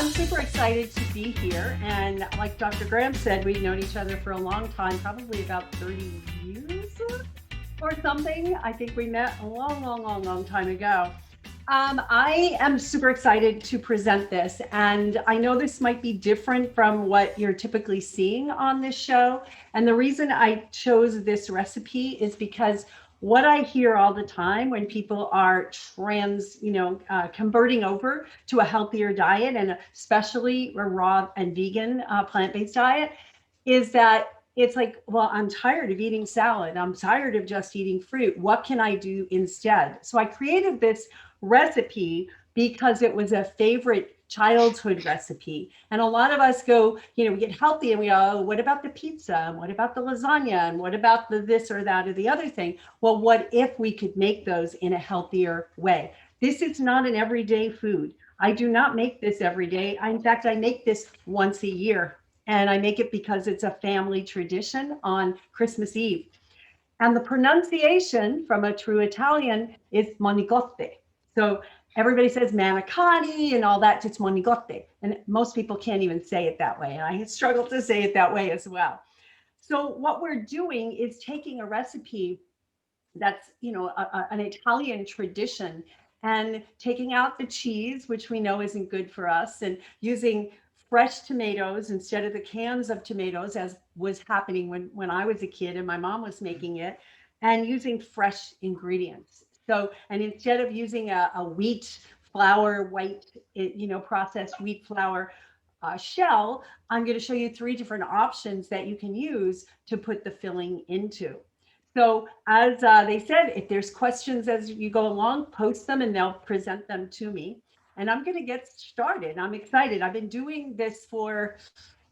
I'm super excited to be here. And like Dr. Graham said, we've known each other for a long time, probably about 30 years or something. I think we met a long time ago. I am super excited to present this, and I know this might be different from what you're typically seeing on this show. And the reason I chose this recipe is because what I hear all the time when people are converting over to a healthier diet, and especially a raw and vegan plant-based diet, is that it's like, well, I'm tired of eating salad. I'm tired of just eating fruit. What can I do instead? So I created this recipe because it was a favorite childhood recipe. And a lot of us go, we get healthy and we go, oh, what about the pizza? And what about the lasagna? And what about the this or that or the other thing? Well, what if we could make those in a healthier way? This is not an everyday food. I do not make this every day. In fact, I make this once a year. And I make it because it's a family tradition on Christmas Eve. And the pronunciation from a true Italian is Manicotti. So everybody says Manicotti and all that. It's Manicotti. And most people can't even say it that way. And I struggle to say it that way as well. So what we're doing is taking a recipe that's, an Italian tradition, and taking out the cheese, which we know isn't good for us, and using fresh tomatoes instead of the cans of tomatoes, as was happening when I was a kid and my mom was making it, and using fresh ingredients. So, and instead of using a wheat flour, processed wheat flour shell, I'm going to show you 3 different options that you can use to put the filling into. So as they said, if there's questions as you go along, post them and they'll present them to me. And I'm going to get started. I'm excited. I've been doing this for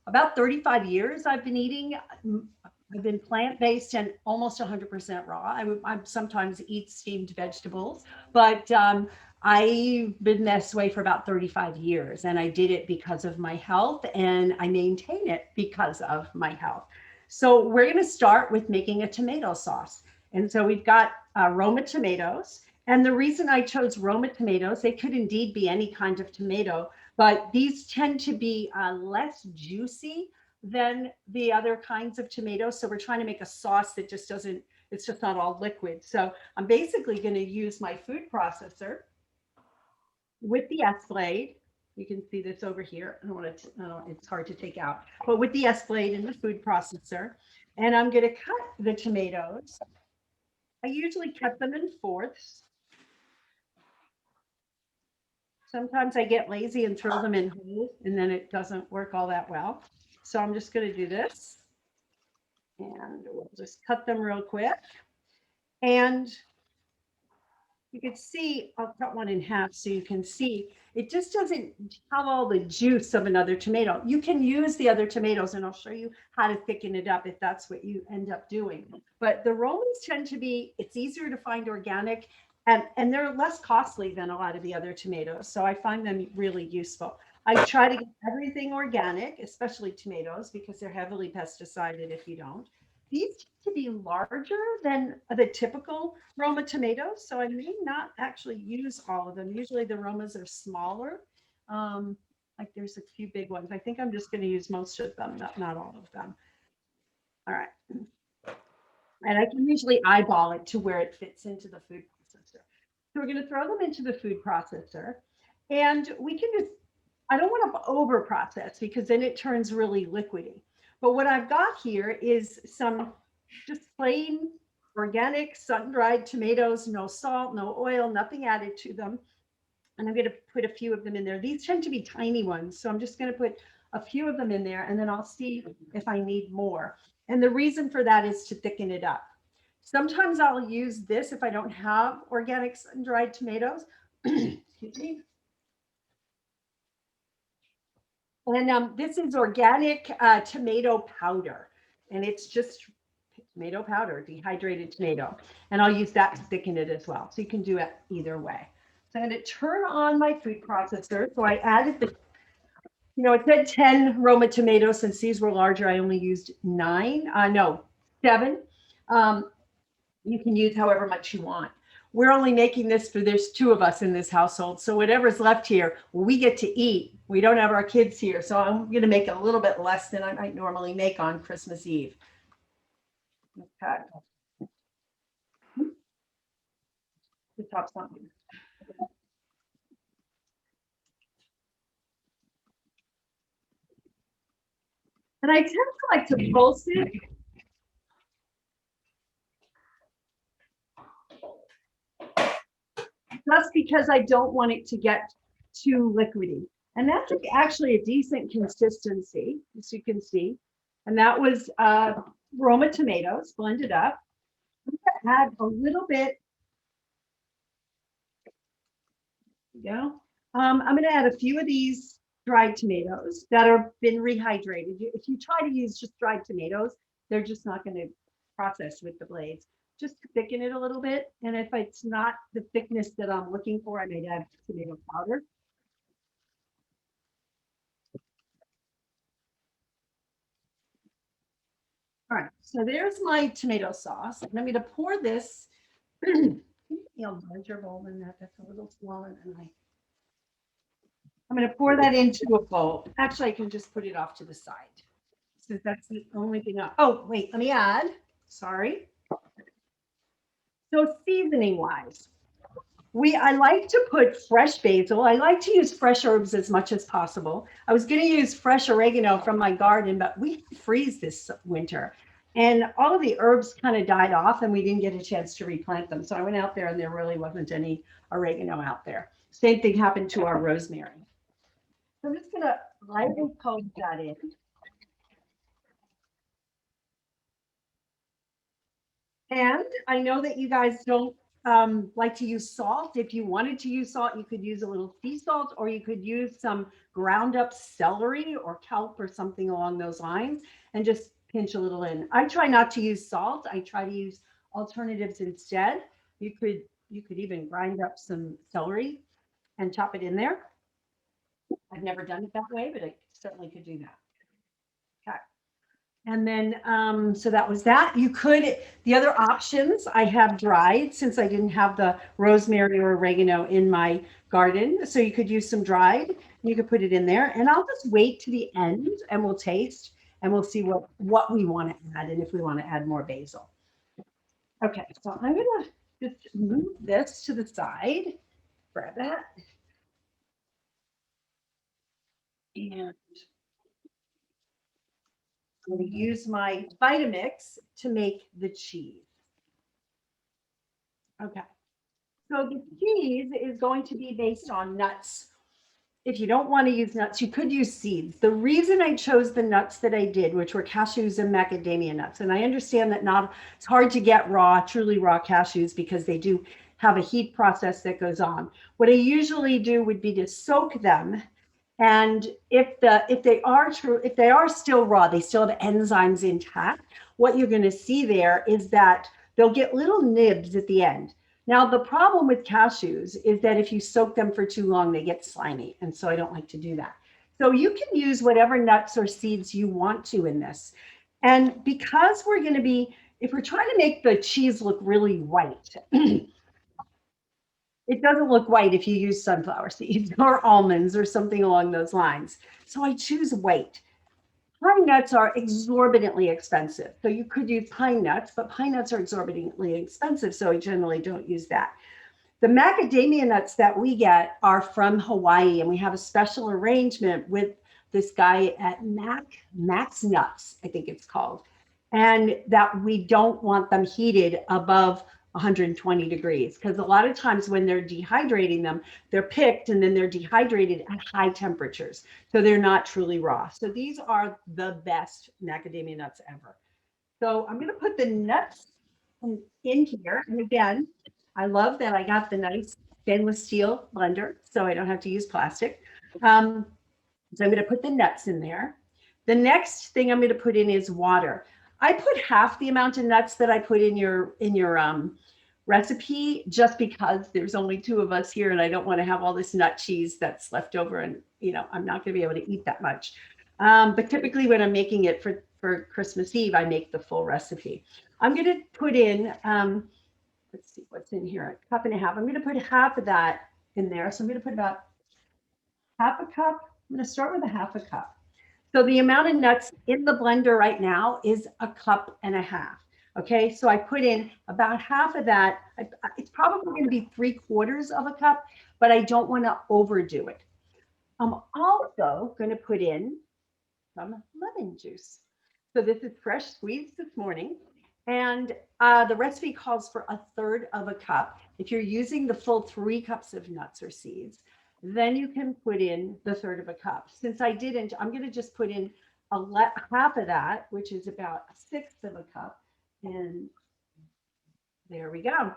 about 35 years. I've been plant-based and almost 100% raw. I sometimes eat steamed vegetables, but I've been this way for about 35 years. And I did it because of my health, and I maintain it because of my health. So we're going to start with making a tomato sauce. And so we've got Roma tomatoes. And the reason I chose Roma tomatoes, they could indeed be any kind of tomato, but these tend to be less juicy than the other kinds of tomatoes. So we're trying to make a sauce that it's just not all liquid. So I'm basically going to use my food processor with the S-blade. You can see this over here. It's hard to take out, but with the S-blade and the food processor, and I'm going to cut the tomatoes. I usually cut them in fourths. Sometimes I get lazy and throw them in whole, and then it doesn't work all that well. So I'm just going to do this, and we'll just cut them real quick. And you can see, I'll cut one in half so you can see, it just doesn't have all the juice of another tomato. You can use the other tomatoes, and I'll show you how to thicken it up if that's what you end up doing. But the Romans tend to be, it's easier to find organic, and they're less costly than a lot of the other tomatoes. So I find them really useful. I try to get everything organic, especially tomatoes, because they're heavily pesticided if you don't. These tend to be larger than the typical Roma tomatoes, so I may not actually use all of them. Usually the Romas are smaller. Like there's a few big ones. I think I'm just going to use most of them, not all of them. All right. And I can usually eyeball it to where it fits into the food processor. So we're going to throw them into the food processor, and we can just, I don't want to over process because then it turns really liquidy. But what I've got here is some just plain organic sun-dried tomatoes, no salt, no oil, nothing added to them. And I'm going to put a few of them in there. These tend to be tiny ones, so I'm just going to put a few of them in there, and then I'll see if I need more. And the reason for that is to thicken it up. Sometimes I'll use this if I don't have organic sun-dried tomatoes. Excuse me. And this is organic tomato powder, and it's just tomato powder, dehydrated tomato. And I'll use that to thicken it as well. So you can do it either way. So I'm going to turn on my food processor. So I added the, it said 10 Roma tomatoes. Since these were larger, I only used 7. You can use however much you want. we're only making this for there's two of us in this household. So whatever's left here, we get to eat. We don't have our kids here. So I'm going to make a little bit less than I might normally make on Christmas Eve. Okay. The top something. And I tend to like to pulse it just because I don't want it to get too liquidy. And that's actually a decent consistency, as you can see. And that was Roma tomatoes blended up. I'm gonna add a little bit, you know, I'm gonna add a few of these dried tomatoes that have been rehydrated. If you try to use just dried tomatoes, they're just not gonna process with the blades. Just to thicken it a little bit. And if it's not the thickness that I'm looking for, I might add tomato powder. All right, so there's my tomato sauce. And I'm going to pour this, larger bowl than that. That's a little smaller than I'm going to pour that into a bowl. Actually, I can just put it off to the side. So that's the only thing. Oh, wait, let me add. Sorry. So seasoning wise, I like to put fresh basil. I like to use fresh herbs as much as possible. I was going to use fresh oregano from my garden, but we freeze this winter. And all of the herbs kind of died off and we didn't get a chance to replant them. So I went out there and there really wasn't any oregano out there. Same thing happened to our rosemary. So I'm just going to lightly poke that in. And I know that you guys don't like to use salt. If you wanted to use salt, you could use a little sea salt, or you could use some ground up celery or kelp or something along those lines and just pinch a little in. I try not to use salt. I try to use alternatives instead. You could even grind up some celery and chop it in there. I've never done it that way, but I certainly could do that. Okay. And then, so that was that. The other options I have dried since I didn't have the rosemary or oregano in my garden. So you could use some dried, you could put it in there, and I'll just wait to the end and we'll taste and we'll see what we want to add and if we want to add more basil. Okay, so I'm gonna just move this to the side, grab that. And I'm going to use my Vitamix to make the cheese. Okay. So the cheese is going to be based on nuts. If you don't want to use nuts, you could use seeds. The reason I chose the nuts that I did, which were cashews and macadamia nuts, and I understand that it's hard to get truly raw cashews because they do have a heat process that goes on. What I usually do would be to soak them. And if they are still raw, they still have enzymes intact. What you're going to see there is that they'll get little nibs at the end. Now, the problem with cashews is that if you soak them for too long, they get slimy. And so I don't like to do that. So you can use whatever nuts or seeds you want to in this. And because if we're trying to make the cheese look really white, it doesn't look white if you use sunflower seeds or almonds or something along those lines. So I choose white. Pine nuts are exorbitantly expensive. So you could use pine nuts, but pine nuts are exorbitantly expensive. So I generally don't use that. The macadamia nuts that we get are from Hawaii, and we have a special arrangement with this guy at Max Nuts, I think it's called, and that we don't want them heated above 120 degrees, because a lot of times when they're dehydrating them, they're picked and then they're dehydrated at high temperatures. So they're not truly raw. So these are the best macadamia nuts ever. So I'm going to put the nuts in here. And again, I love that I got the nice stainless steel blender, so I don't have to use plastic. So I'm going to put the nuts in there. The next thing I'm going to put in is water. I put half the amount of nuts that I put in your recipe, just because there's only two of us here and I don't want to have all this nut cheese that's left over, and I'm not going to be able to eat that much. But typically when I'm making it for Christmas Eve, I make the full recipe. I'm going to put in let's see what's in here, a cup and a half. I'm going to put half of that in there. So I'm going to put about half a cup. I'm going to start with a half a cup. So the amount of nuts in the blender right now is a cup and a half. Okay, so I put in about half of that. It's probably going to be 3/4 of a cup, but I don't want to overdo it. I'm also going to put in some lemon juice. So this is fresh squeezed this morning. And the recipe calls for a third of a cup. If you're using the full 3 cups of nuts or seeds, then you can put in the third of a cup. Since I didn't, I'm going to just put in half of that, which is about a sixth of a cup. And there we go.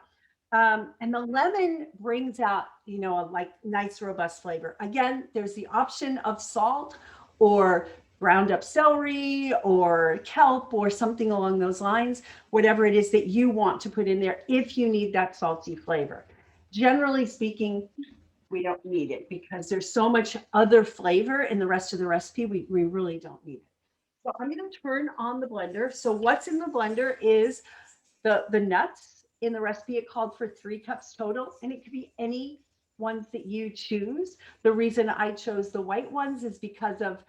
And the lemon brings out, a like nice robust flavor. Again, there's the option of salt or ground up celery or kelp or something along those lines, whatever it is that you want to put in there if you need that salty flavor. Generally speaking, we don't need it because there's so much other flavor in the rest of the recipe. We really don't need it. So I'm going to turn on the blender. So what's in the blender is the nuts. In the recipe it called for 3 cups total, and it could be any ones that you choose. The reason I chose the white ones is because of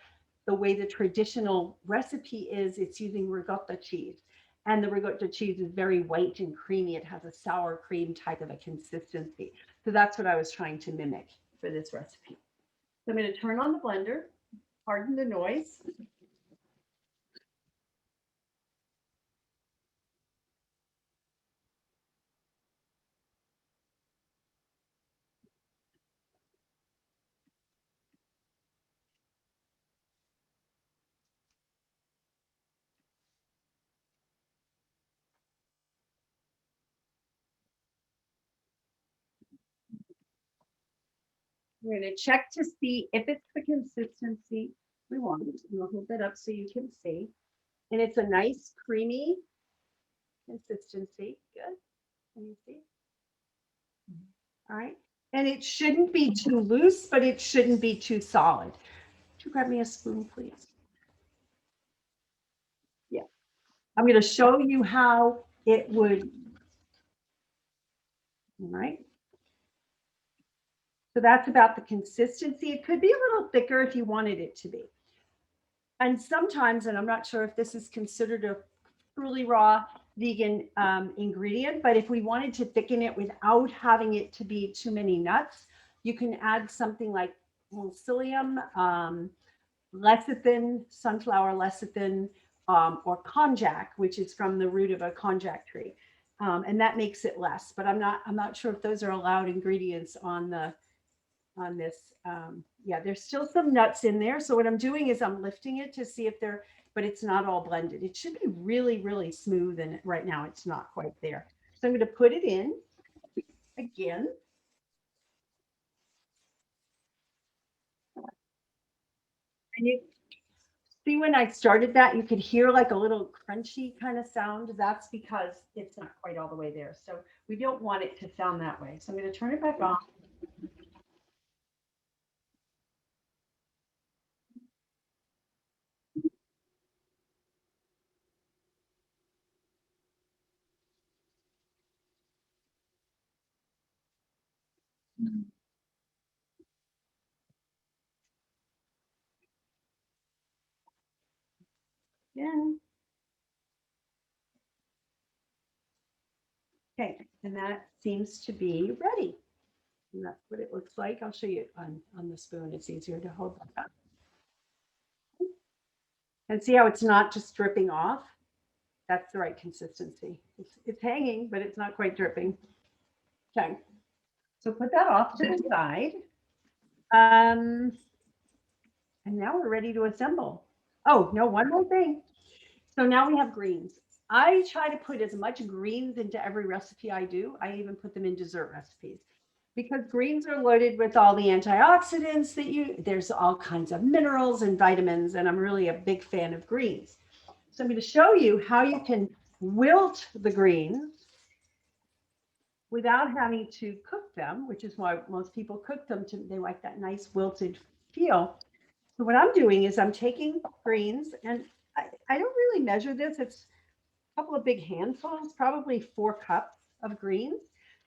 the way the traditional recipe is. It's using ricotta cheese, and the ricotta cheese is very white and creamy. It has a sour cream type of a consistency. So that's what I was trying to mimic for this recipe. So I'm going to turn on the blender. Pardon the noise. We're going to check to see if it's the consistency we want. And we'll hold that up so you can see. And it's a nice creamy consistency. Good. Can you see? All right. And it shouldn't be too loose, but it shouldn't be too solid. Could you grab me a spoon, please? Yeah. I'm going to show you how it would. All right. So that's about the consistency. It could be a little thicker if you wanted it to be. And sometimes, and I'm not sure if this is considered a truly raw vegan ingredient, but if we wanted to thicken it without having it to be too many nuts, you can add something like psyllium, lecithin, sunflower lecithin, or konjac, which is from the root of a konjac tree, and that makes it less. But I'm not sure if those are allowed ingredients on this. Yeah, there's still some nuts in there. So what I'm doing is I'm lifting it to see if they're, but it's not all blended. It should be really, really smooth. And right now it's not quite there. So I'm going to put it in again. And you see when I started that, you could hear like a little crunchy kind of sound. That's because it's not quite all the way there. So we don't want it to sound that way. So I'm going to turn it back on. Yeah. Okay. And that seems to be ready. And that's what it looks like. I'll show you on the spoon. It's easier to hold that up. And see how it's not just dripping off? That's the right consistency. It's hanging, but it's not quite dripping. Okay. So put that off to the side. Um, and now we're ready to assemble. Oh, no, one more thing. So now we have greens. I try to put as much greens into every recipe I do. I even put them in dessert recipes because greens are loaded with all the antioxidants there's all kinds of minerals and vitamins, and I'm really a big fan of greens. So I'm going to show you how you can wilt the greens without having to cook them, which is why most people cook them. They like that nice wilted feel. So what I'm doing is I'm taking greens, and I don't really measure this. It's a couple of big handfuls, probably 4 cups of greens.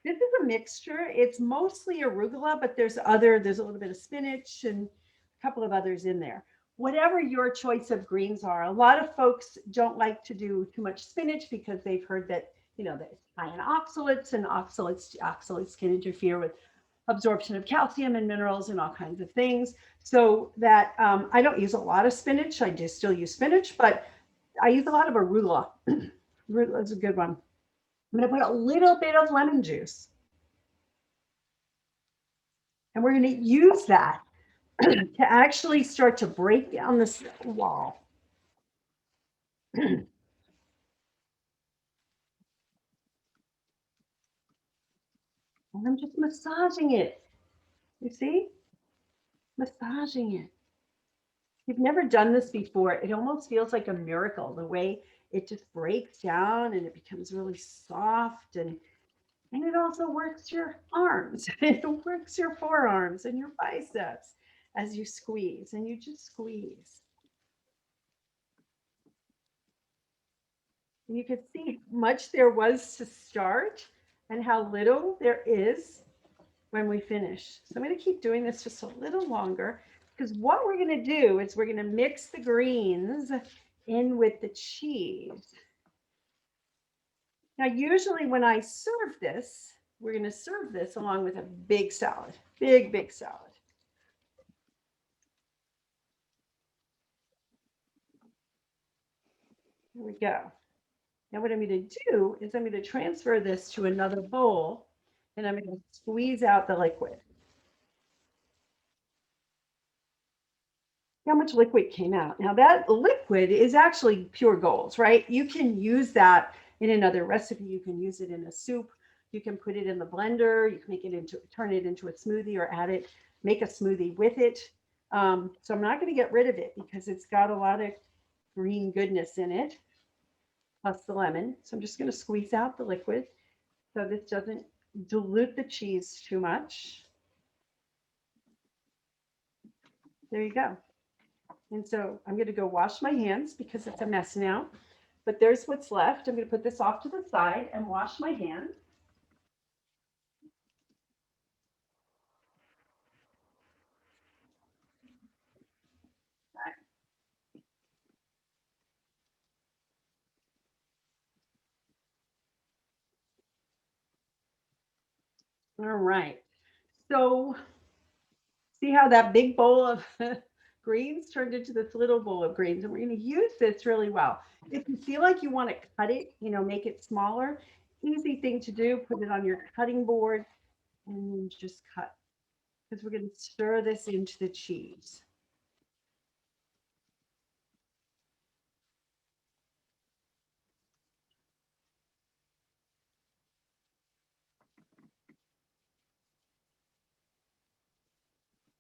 This is a mixture. It's mostly arugula, but there's a little bit of spinach and a couple of others in there. Whatever your choice of greens are. A lot of folks don't like to do too much spinach because they've heard that, that it's high in oxalates, and oxalates can interfere with absorption of calcium and minerals and all kinds of things. So that I don't use a lot of spinach. I just still use spinach, but I use a lot of arugula. Arugula is a good one. I'm going to put a little bit of lemon juice, and we're going to use that to actually start to break down this wall. And I'm just massaging it. You see? Massaging it. If you've never done this before, it almost feels like a miracle the way it just breaks down and it becomes really soft, and it also works your arms. It works your forearms and your biceps as you squeeze, and you just squeeze. And you can see how much there was to start and how little there is when we finish. So I'm going to keep doing this just a little longer, because what we're going to do is we're going to mix the greens in with the cheese. Now, usually when I serve this, we're going to serve this along with a big salad, big salad. Here we go. Now what I'm going to do is I'm going to transfer this to another bowl, and I'm going to squeeze out the liquid. How much liquid came out? Now that liquid is actually pure gold, right? You can use that in another recipe. You can use it in a soup. You can put it in the blender. You can turn it into a smoothie, or make a smoothie with it. So I'm not going to get rid of it because it's got a lot of green goodness in it, plus the lemon. So I'm just going to squeeze out the liquid so this doesn't dilute the cheese too much. There you go. And so I'm going to go wash my hands because it's a mess now. But there's what's left. I'm going to put this off to the side and wash my hands. All right. So see how that big bowl of greens turned into this little bowl of greens, and we're going to use this really well. If you feel like you want to cut it, make it smaller, easy thing to do, put it on your cutting board and then just cut, because we're going to stir this into the cheese.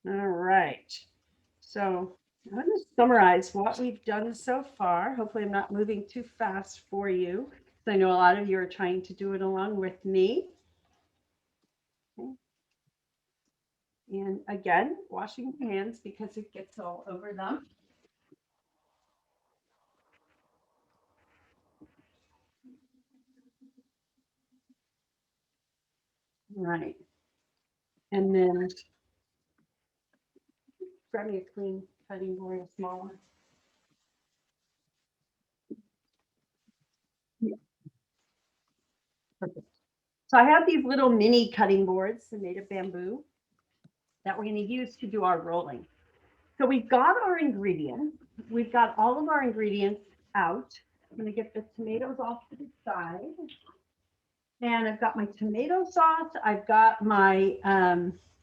All right. So I'm going to summarize what we've done so far. Hopefully I'm not moving too fast for you, because I know a lot of you are trying to do it along with me. Okay. And again, washing your hands because it gets all over them. Right. And then grab me a clean cutting board, a small one. Yeah, perfect. So I have these little mini cutting boards made of bamboo that we're going to use to do our rolling. So we've got our ingredients. We've got all of our ingredients out. I'm going to get the tomatoes off to the side. And I've got my tomato sauce, I've got my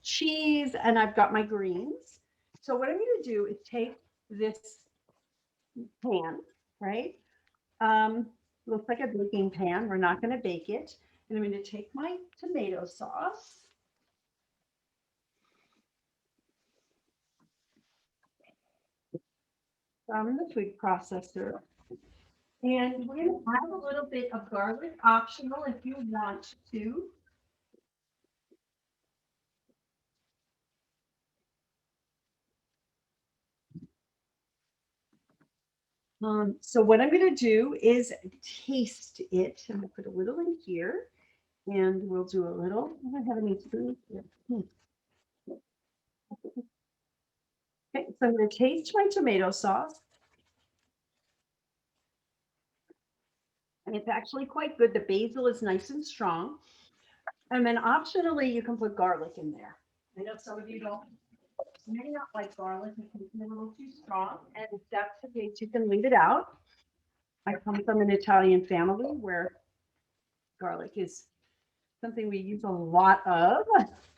cheese, and I've got my greens. So what I'm going to do is take this pan, right? Um, Looks like a baking pan. We're not going to bake it. And I'm going to take my tomato sauce. From the food processor. And we're going to add a little bit of garlic, optional if you want to. So what I'm going to do is taste it. I'm going to put a little in here. And we'll do a little, I don't have any spoons here. Okay, so I'm going to taste my tomato sauce. And it's actually quite good. The basil is nice and strong. And then optionally, you can put garlic in there. I know some of you don't, may not like garlic. It can be a little too strong. And if that's the case, you can leave it out. I come from an Italian family where garlic is something we use a lot of.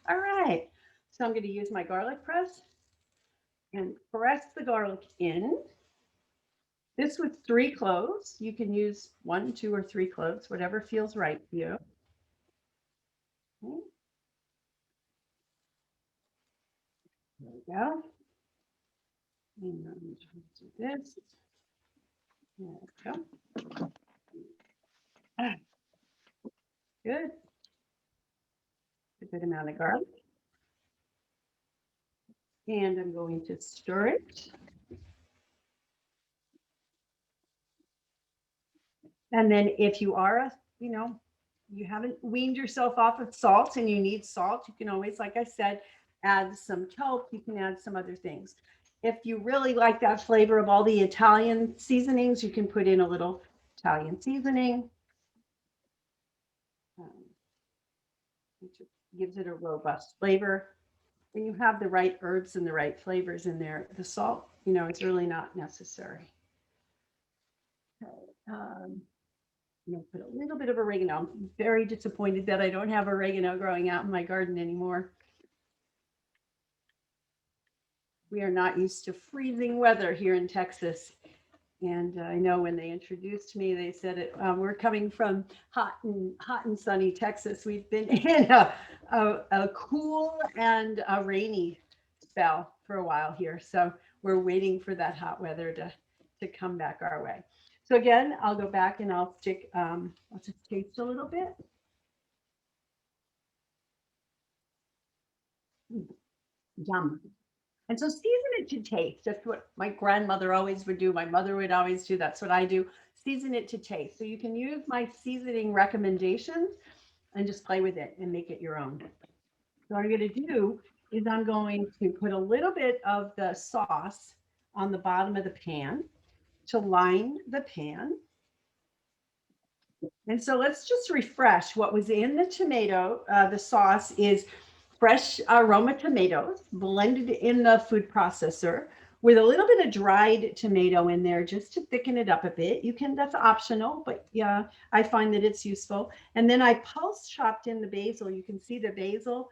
All right. So I'm going to use my garlic press and press the garlic in. This was 3 cloves. You can use 1, 2, or 3 cloves, whatever feels right for you. Okay. There we go. And I'm going to do this. There we go. Ah, good. A good amount of garlic. And I'm going to stir it. And then if you are you haven't weaned yourself off of salt and you need salt, you can always, like I said, add some kelp. You can add some other things. If you really like that flavor of all the Italian seasonings, you can put in a little Italian seasoning, which gives it a robust flavor. When you have the right herbs and the right flavors in there, the salt, it's really not necessary. Okay. I'm going to put a little bit of oregano. I'm very disappointed that I don't have oregano growing out in my garden anymore. We are not used to freezing weather here in Texas. And I know when they introduced me, they said we're coming from hot and sunny Texas. We've been in a cool and a rainy spell for a while here. So we're waiting for that hot weather to come back our way. So again, I'll go back and I'll just taste a little bit. Yum. And so season it to taste. That's what my grandmother always would do. My mother would always do. That's what I do. Season it to taste. So you can use my seasoning recommendations and just play with it and make it your own. So what I'm going to do is I'm going to put a little bit of the sauce on the bottom of the pan to line the pan. And so let's just refresh what was in the tomato. The sauce is fresh aroma tomatoes blended in the food processor with a little bit of dried tomato in there just to thicken it up a bit. That's optional, but yeah, I find that it's useful. And then I pulse chopped in the basil. You can see the basil,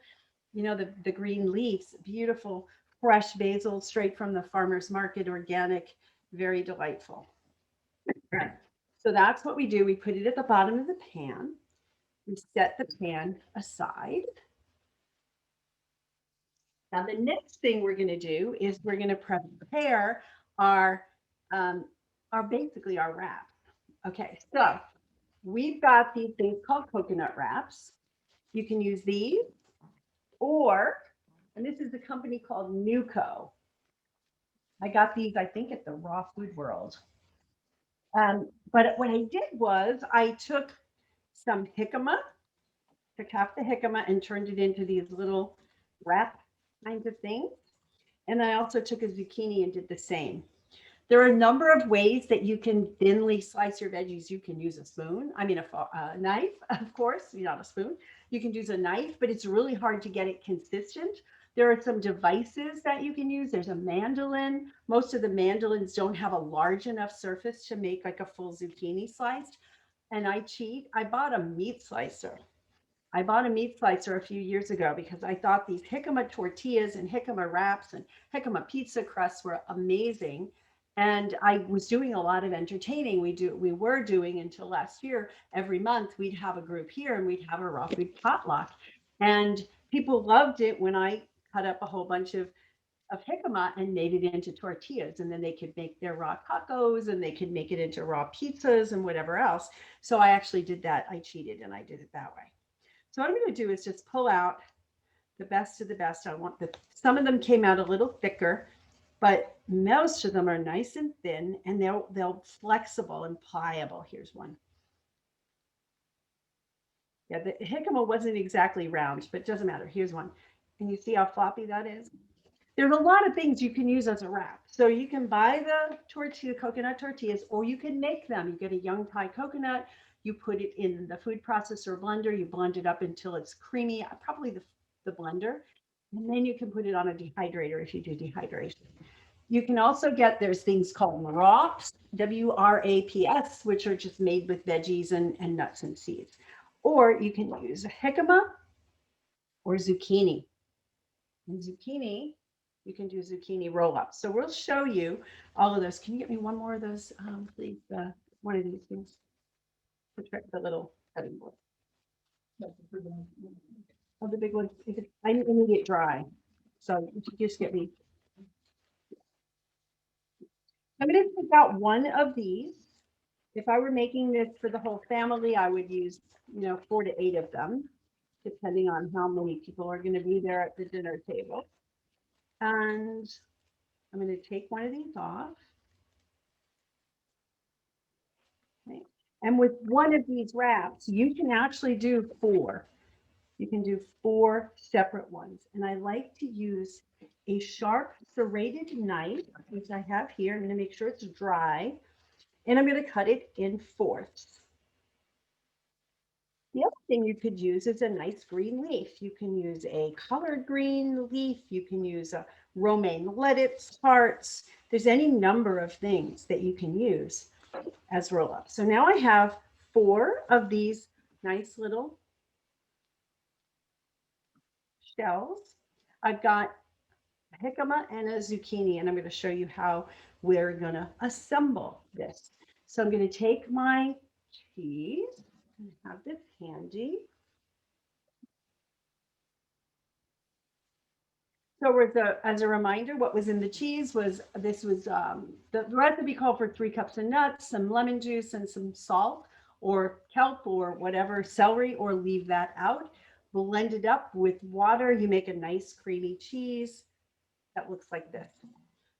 the green leaves, beautiful fresh basil straight from the farmer's market, organic, very delightful. Right. So that's what we do. We put it at the bottom of the pan. We set the pan aside. Now, the next thing we're going to do is we're going to prepare our, um, basically our wrap. Okay, so we've got these things called coconut wraps. You can use these, and this is a company called Nuco. I got these, I think, at the Raw Food World. But what I did was I took some jicama, took half the jicama and turned it into these little wrap kinds of things. And I also took a zucchini and did the same. There are a number of ways that you can thinly slice your veggies. You can use a spoon, a knife, of course, not a spoon. You can use a knife, but it's really hard to get it consistent. There are some devices that you can use. There's a mandolin. Most of the mandolins don't have a large enough surface to make like a full zucchini sliced. And I cheat. I bought a meat slicer. I bought a meat slicer a few years ago because I thought these jicama tortillas and jicama wraps and jicama pizza crusts were amazing. And I was doing a lot of entertaining. We were doing until last year. Every month we'd have a group here and we'd have a raw food potluck. And people loved it when I cut up a whole bunch of jicama and made it into tortillas. And then they could make their raw tacos and they could make it into raw pizzas and whatever else. So I actually did that. I cheated and I did it that way. So what I'm going to do is just pull out the best of the best. Some of them came out a little thicker, but most of them are nice and thin and they'll flexible and pliable. Here's one. Yeah, the jicama wasn't exactly round, but it doesn't matter. Here's one. And you see how floppy that is? There's a lot of things you can use as a wrap. So you can buy the tortilla, coconut tortillas, or you can make them. You get a young Thai coconut, you put it in the food processor blender, you blend it up until it's creamy, probably the blender, and then you can put it on a dehydrator if you do dehydration. You can also get, there's things called wraps, WRAPS, which are just made with veggies and nuts and seeds. Or you can use jicama or zucchini. And zucchini, you can do zucchini roll ups. So we'll show you all of those. Can you get me one more of those, please? One of these things. The little cutting board. Oh, the big one. I need it dry. So just get me. I'm going to pick out one of these. If I were making this for the whole family, I would use, 4 to 8 of them, depending on how many people are going to be there at the dinner table. And I'm going to take one of these off. Okay. And with one of these wraps, you can actually do 4. You can do 4 separate ones. And I like to use a sharp serrated knife, which I have here. I'm going to make sure it's dry. And I'm going to cut it in fourths. The other thing you could use is a nice green leaf. You can use a colored green leaf. You can use a romaine lettuce hearts. There's any number of things that you can use as roll up. So now I have 4 of these nice little shells. I've got a jicama and a zucchini, and I'm going to show you how we're going to assemble this. So I'm going to take my cheese and have this handy. So as a reminder, what was in the cheese was the recipe called for 3 cups of nuts, some lemon juice, and some salt or kelp or whatever, celery, or leave that out. Blend it up with water. You make a nice creamy cheese that looks like this.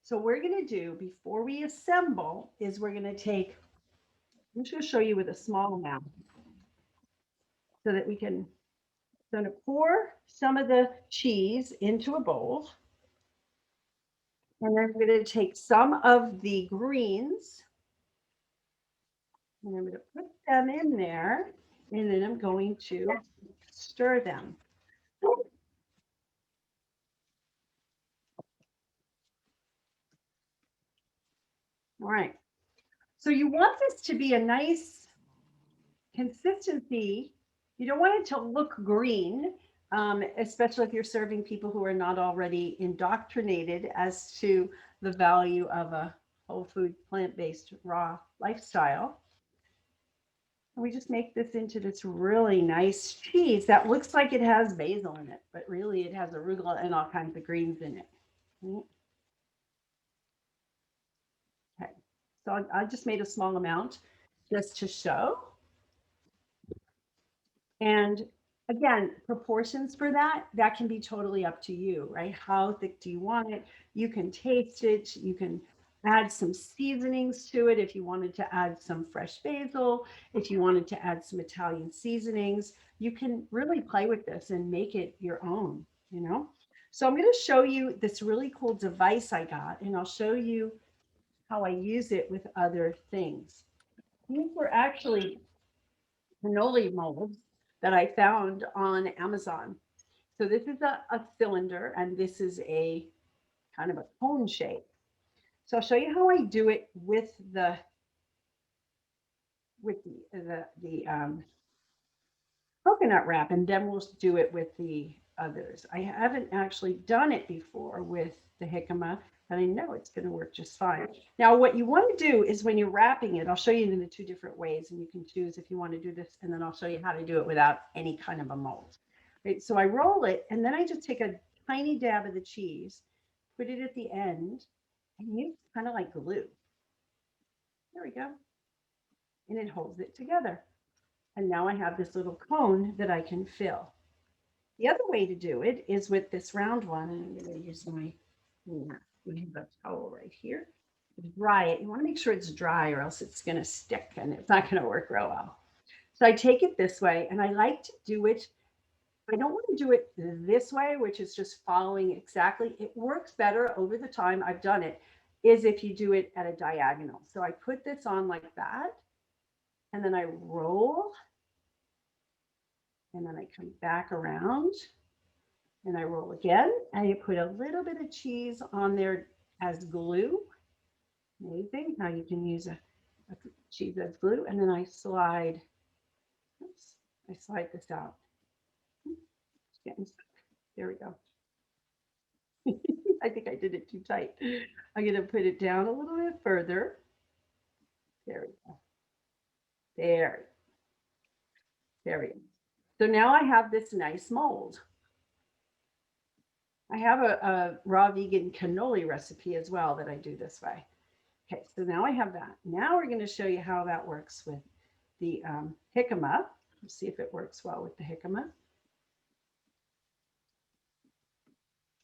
So what we're going to do before we assemble is we're going to take, I'm just going to show you with a small amount so that we can, so I'm going to pour some of the cheese into a bowl. And I'm going to take some of the greens and I'm going to put them in there. And then I'm going to stir them. All right. So you want this to be a nice consistency. You don't want it to look green, especially if you're serving people who are not already indoctrinated as to the value of a whole food, plant-based, raw lifestyle. We just make this into this really nice cheese that looks like it has basil in it, but really it has arugula and all kinds of greens in it. Okay, so I just made a small amount just to show. And again, proportions for that can be totally up to you, right? How thick do you want it? You can taste it. You can add some seasonings to it if you wanted to add some fresh basil, if you wanted to add some Italian seasonings. You can really play with this and make it your own, So I'm going to show you this really cool device I got, and I'll show you how I use it with other things. These were actually cannoli molds that I found on Amazon. So this is a cylinder and this is a kind of a cone shape. So I'll show you how I do it with the coconut wrap, and then we'll do it with the others. I haven't actually done it before with the jicama, and I know it's going to work just fine. Now, what you want to do is when you're wrapping it, I'll show you in the 2 different ways, and you can choose if you want to do this, and then I'll show you how to do it without any kind of a mold. Right, so I roll it, and then I just take a tiny dab of the cheese, put it at the end, and use kind of like glue. There we go. And it holds it together. And now I have this little cone that I can fill. The other way to do it is with this round one, and I'm going to use my, we have a towel right here. Dry it. You want to make sure it's dry or else it's going to stick and it's not going to work real well. So I take it this way, and I like to do it. I don't want to do it this way, which is just following exactly. It works better over the time I've done it, is if you do it at a diagonal. So I put this on like that, and then I roll, and then I come back around, and I roll again, and you put a little bit of cheese on there as glue. Amazing how you can use a cheese as glue, and then I slide. Oops, I slide this out. It's getting stuck. There we go. I think I did it too tight. I'm going to put it down a little bit further. There we go. There. There we go. So now I have this nice mold. I have a raw vegan cannoli recipe as well that I do this way. Okay, so now I have that. Now we're going to show you how that works with the jicama. Let's see if it works well with the jicama.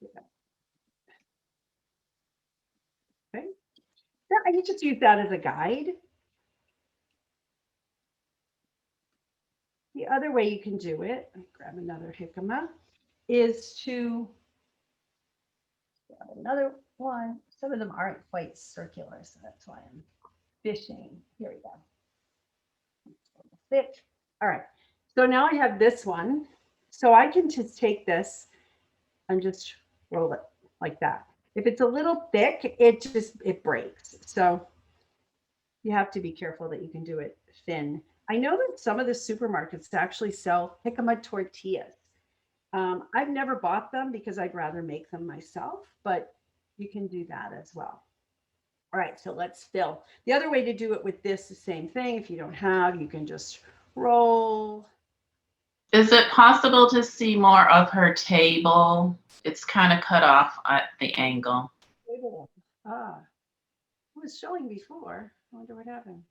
Okay. Yeah, I can just use that as a guide. The other way you can do it, grab another jicama, is to grab another one. Some of them aren't quite circular, so that's why I'm fishing. Here we go. Thick. All right. So now I have this one. So I can just take this and just roll it like that. If it's a little thick, it breaks. So you have to be careful that you can do it thin. I know that some of the supermarkets actually sell jicama tortillas. I've never bought them because I'd rather make them myself, but you can do that as well. All right, so let's fill. The other way to do it with this, the same thing. If you don't have, you can just roll. Is it possible to see more of her table? It's kind of cut off at the angle. Ah, it was showing before. I wonder what happened.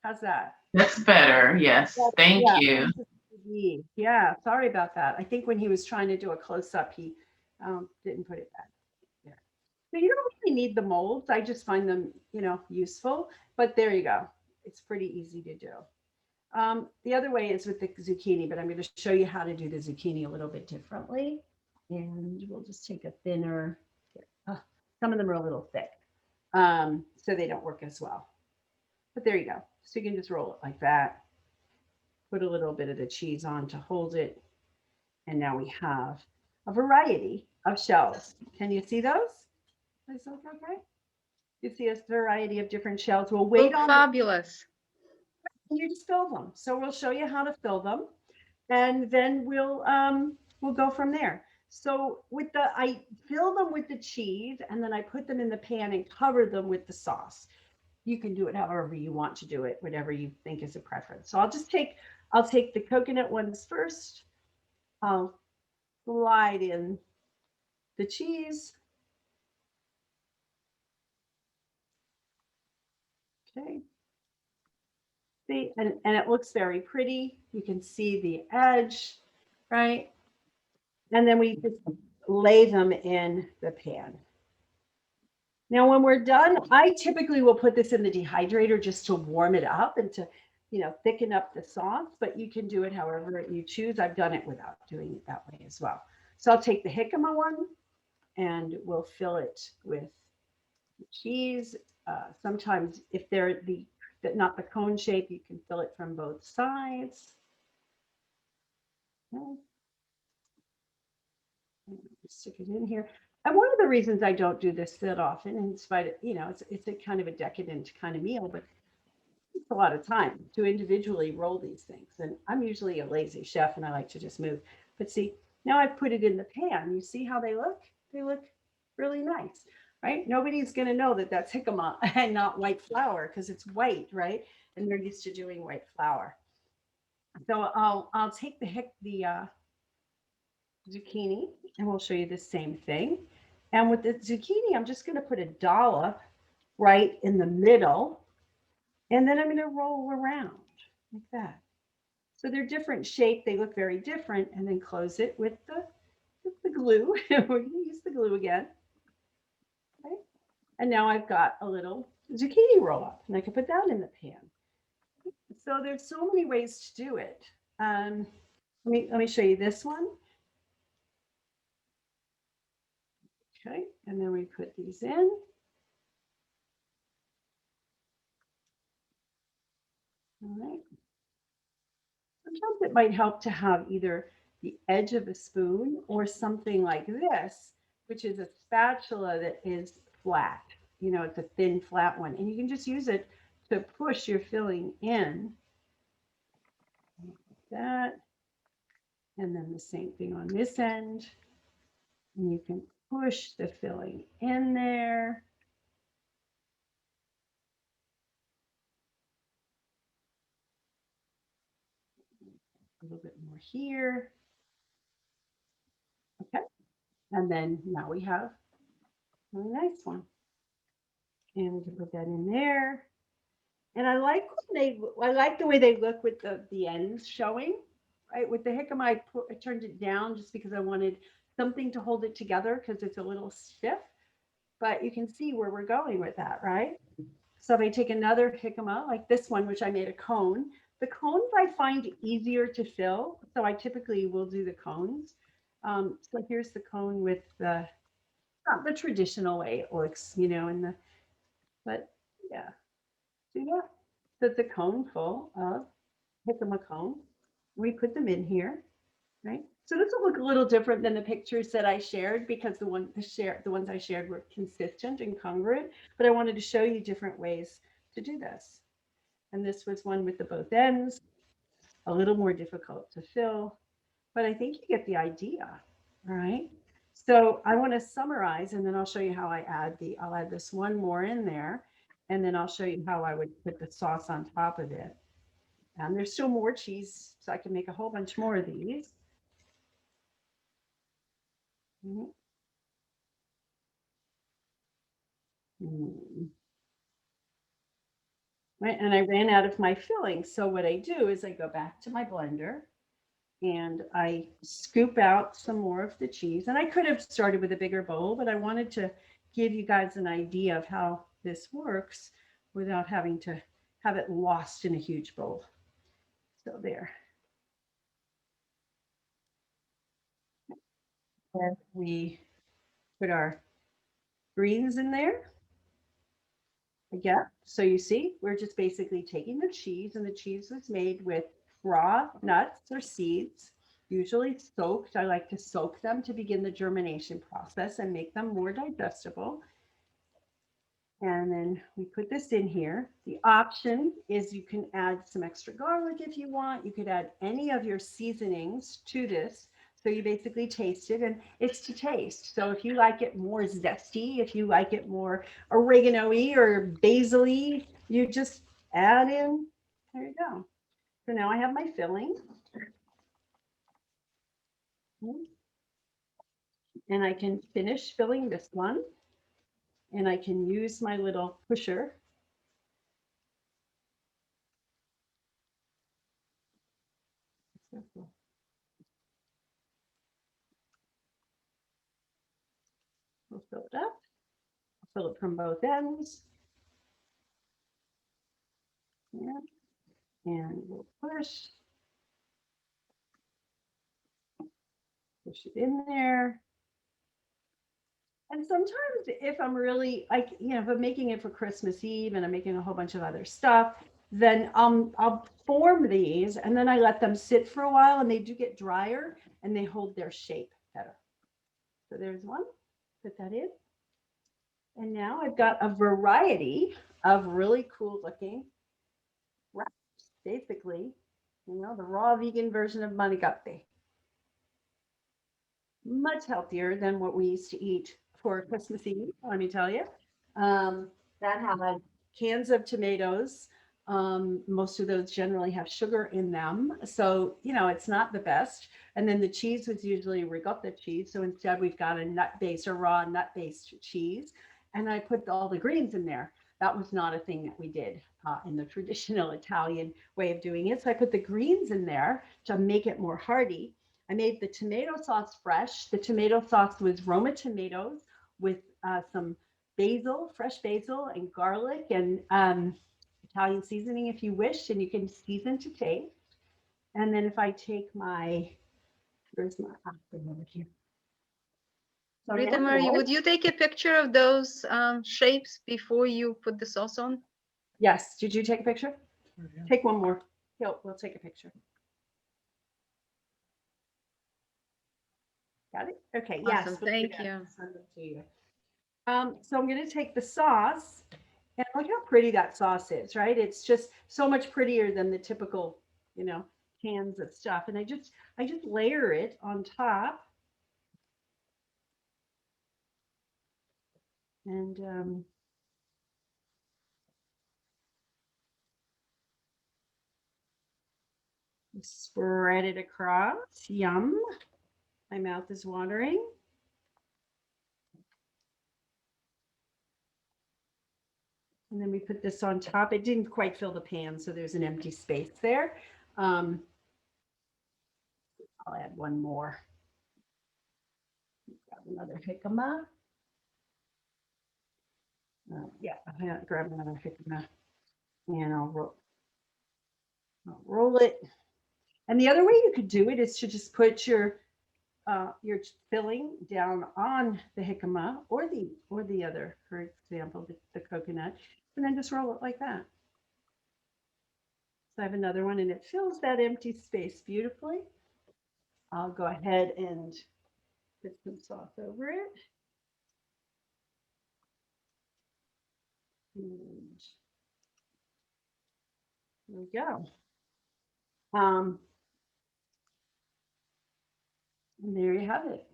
How's that? That's better. Yes. Thank Yeah. you. Yeah, sorry about that. I think when he was trying to do a close up, he didn't put it back there. So you don't really need the molds. I just find them, useful. But there you go. It's pretty easy to do. The other way is with the zucchini, but I'm going to show you how to do the zucchini a little bit differently. And we'll just take a thinner. Some of them are a little thick, so they don't work as well. But there you go. So you can just roll it like that. Put a little bit of the cheese on to hold it. And now we have a variety of shells. Can you see those? Does that look okay? You see a variety of different shells. We'll wait on fabulous. you just fill them. So we'll show you how to fill them, and then we'll go from there. So I fill them with the cheese, and then I put them in the pan and cover them with the sauce. You can do it however you want to do it, whatever you think is a preference. So I'll take the coconut ones first. I'll slide in the cheese. Okay. See, and it looks very pretty. You can see the edge, right? And then we just lay them in the pan. Now, when we're done, I typically will put this in the dehydrator just to warm it up and to, thicken up the sauce, but you can do it however you choose. I've done it without doing it that way as well. So I'll take the jicama one and we'll fill it with cheese. Sometimes if they're not the cone shape, you can fill it from both sides. Okay. Stick it in here. And one of the reasons I don't do this that often, in spite of, it's a kind of a decadent kind of meal, but it's a lot of time to individually roll these things. And I'm usually a lazy chef and I like to just move. But see, now I've put it in the pan. You see how they look? They look really nice, right? Nobody's going to know that that's jicama and not white flour because it's white, right? And they're used to doing white flour. So I'll take the zucchini and we'll show you the same thing. And with the zucchini, I'm just going to put a dollop right in the middle. And then I'm going to roll around like that. So they're different shape. They look very different. And then close it with the glue. We're going to use the glue again. Okay. And now I've got a little zucchini roll up. And I can put that in the pan. So there's so many ways to do it. Let me show you this one. Okay, and then we put these in. All right. Sometimes it might help to have either the edge of a spoon or something like this, which is a spatula that is flat. You know, it's a thin, flat one. And you can just use it to push your filling in. Like that. And then the same thing on this end. And you can push the filling in there. A little bit more here. Okay. And then now we have a nice one. And we can put that in there. And I like the way they look with the ends showing, right? With the jicama, I turned it down just because I wanted something to hold it together because it's a little stiff. But you can see where we're going with that, right? So if I take another jicama like this one, which I made a cone, the cones I find easier to fill. So I typically will do the cones. So here's the cone with not the traditional way it looks, you know, but yeah, so yeah, that's a cone full of jicama cone. We put them in here, right? So this will look a little different than the pictures that I shared because the ones I shared were consistent and congruent, but I wanted to show you different ways to do this. And this was one with the both ends, a little more difficult to fill, but I think you get the idea, all right? So I want to summarize and then I'll show you how I'll add this one more in there and then I'll show you how I would put the sauce on top of it. And there's still more cheese, so I can make a whole bunch more of these. Mm. Right, and I ran out of my filling. So what I do is I go back to my blender and I scoop out some more of the cheese. And I could have started with a bigger bowl, but I wanted to give you guys an idea of how this works without having to have it lost in a huge bowl. So there. And we put our greens in there. Yeah. So you see, we're just basically taking the cheese, and the cheese was made with raw nuts or seeds, usually soaked. I like to soak them to begin the germination process and make them more digestible. And then we put this in here. The option is you can add some extra garlic if you want. You could add any of your seasonings to this. So you basically taste it, and it's to taste. So if you like it more zesty, if you like it more oregano-y or basil-y, you just add in. There you go. So now I have my filling. And I can finish filling this one. And I can use my little pusher. We'll fill it up. Fill it from both ends. Yeah. And we'll push it in there. And sometimes if I'm really like, you know, if I'm making it for Christmas Eve and I'm making a whole bunch of other stuff, then I'll form these and then I let them sit for a while and they do get drier and they hold their shape better. So there's one, put that in. And now I've got a variety of really cool looking wraps, basically, you know, the raw vegan version of Manicotti. Much healthier than what we used to eat for Christmas Eve, let me tell you. That had cans of tomatoes. Most of those generally have sugar in them. So, you know, it's not the best. And then the cheese was usually ricotta cheese. So instead, we've got a nut based or raw nut based cheese. And I put all the greens in there. That was not a thing that we did in the traditional Italian way of doing it. So I put the greens in there to make it more hearty. I made the tomato sauce fresh. The tomato sauce was Roma tomatoes with some basil, fresh basil, and garlic and Italian seasoning if you wish, and you can season to taste. And then if I take where's my over here? So Ritamarie, would you take a picture of those shapes before you put the sauce on? Yes. Did you take a picture? Yeah. Take one more. We'll take a picture. Got it? Okay. Yes. Awesome, thank you. Send it to you. So I'm going to take the sauce, and look how pretty that sauce is, right? It's just so much prettier than the typical, cans of stuff. And I just layer it on top. And spread it across. Yum. My mouth is watering. And then we put this on top. It didn't quite fill the pan, so there's an empty space there. I'll add one more. Grab another jicama. Yeah, I'll grab another jicama, and I'll roll it. And the other way you could do it is to just put your filling down on the jicama or the other, for example, the coconut, and then just roll it like that. So I have another one, and it fills that empty space beautifully. I'll go ahead and put some sauce over it. And there we go. And there you have it.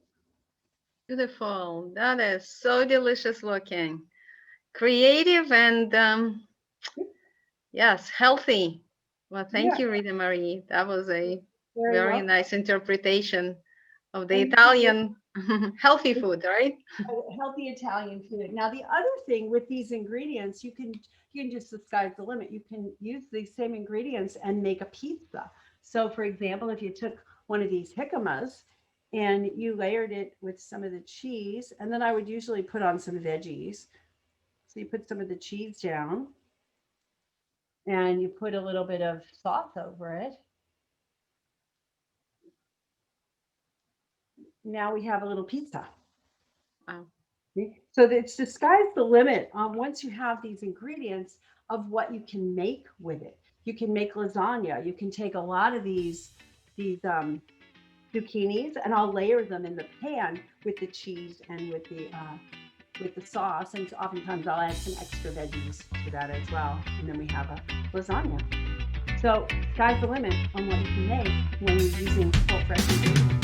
Beautiful. That is so delicious looking. Creative and yes, healthy. Well, thank you, Ritamarie. That was a very nice interpretation of the Italian healthy food, right? Healthy Italian food. Now, the other thing with these ingredients, you can just, the sky's the limit. You can use these same ingredients and make a pizza. So, for example, if you took one of these jicamas and you layered it with some of the cheese, and then I would usually put on some veggies. So you put some of the cheese down, and you put a little bit of sauce over it. Now we have a little pizza. Wow. So it's the sky's the limit once you have these ingredients of what you can make with it. You can make lasagna. You can take a lot of these zucchinis, and I'll layer them in the pan with the cheese and with the sauce. And oftentimes I'll add some extra veggies to that as well. And then we have a lasagna. So sky's the limit on what you can make when you're using full fresh ingredients.